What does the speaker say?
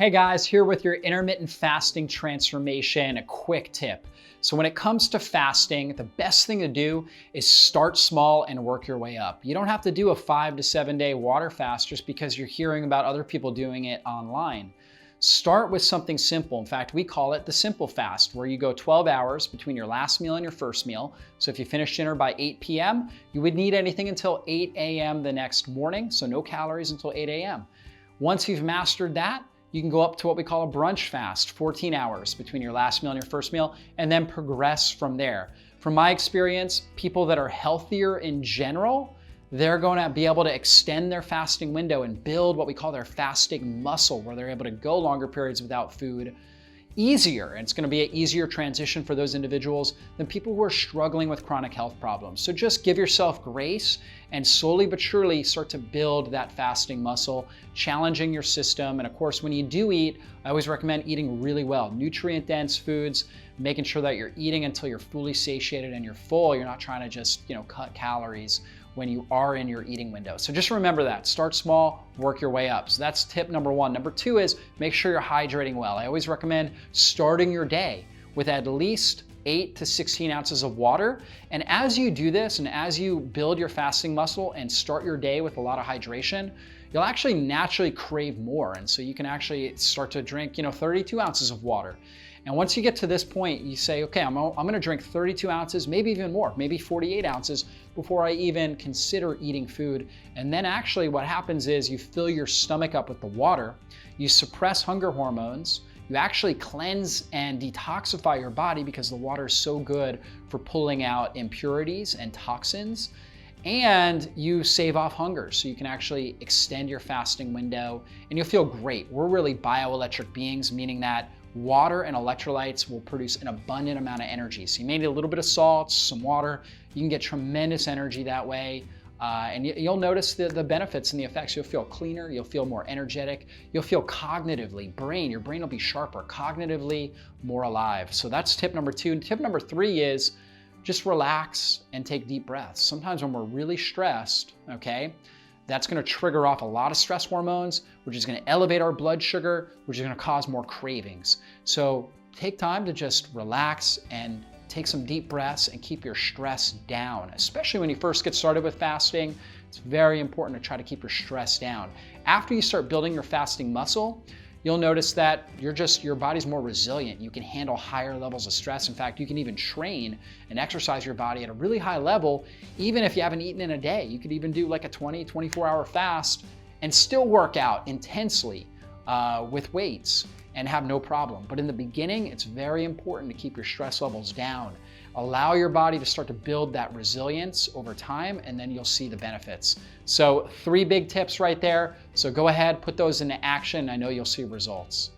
Hey guys, here with your intermittent fasting transformation, a quick tip. So when it comes to fasting, the best thing to do is start small and work your way up. You don't have to do a 5 to 7 day water fast just because you're hearing about other people doing it online. Start with something simple. In fact, we call it the simple fast, where you go 12 hours between your last meal and your first meal. So if you finish dinner by 8 p.m., you would need anything until 8 a.m. the next morning, so no calories until 8 a.m. Once you've mastered that, you can go up to what we call a brunch fast, 14 hours between your last meal and your first meal, and then progress from there. From my experience, people that are healthier in general, they're going to be able to extend their fasting window and build what we call their fasting muscle, where they're able to go longer periods without food easier. And it's going to be an easier transition for those individuals than people who are struggling with chronic health problems. So just give yourself grace and slowly but surely start to build that fasting muscle, challenging your system. And of course, when you do eat, I always recommend eating really well, nutrient-dense foods, making sure that you're eating until you're fully satiated and you're full. You're not trying to just, cut calories when you are in your eating window. So just remember that. Start small, work your way up. So that's tip number one. Number two is make sure you're hydrating well. I always recommend starting your day with at least 8 to 16 ounces of water. And as you do this and as you build your fasting muscle and start your day with a lot of hydration, you'll actually naturally crave more. And so you can actually start to drink, 32 ounces of water. And once you get to this point, you say, okay, I'm gonna drink 32 ounces, maybe even more, maybe 48 ounces before I even consider eating food. And then actually what happens is you fill your stomach up with the water, you suppress hunger hormones, you actually cleanse and detoxify your body because the water is so good for pulling out impurities and toxins, and you save off hunger. So you can actually extend your fasting window and you'll feel great. We're really bioelectric beings, meaning that water and electrolytes will produce an abundant amount of energy. So you may need a little bit of salt, some water. You can get tremendous energy that way. And you'll notice the benefits and the effects. You'll feel cleaner, you'll feel more energetic, you'll feel cognitively, your brain will be sharper, cognitively more alive. So that's tip number two. And tip number three is just relax and take deep breaths. Sometimes when we're really stressed, that's going to trigger off a lot of stress hormones, which is going to elevate our blood sugar, which is going to cause more cravings. So take time to just relax and take some deep breaths and keep your stress down, especially when you first get started with fasting. It's very important to try to keep your stress down. After you start building your fasting muscle, you'll notice that your body's more resilient. You can handle higher levels of stress. In fact, you can even train and exercise your body at a really high level, even if you haven't eaten in a day. You could even do like a 24-hour fast and still work out intensely with weights and have no problem. But in the beginning, it's very important to keep your stress levels down. Allow your body to start to build that resilience over time, and then you'll see the benefits. So 3 big tips right there. So go ahead, put those into action. I know you'll see results.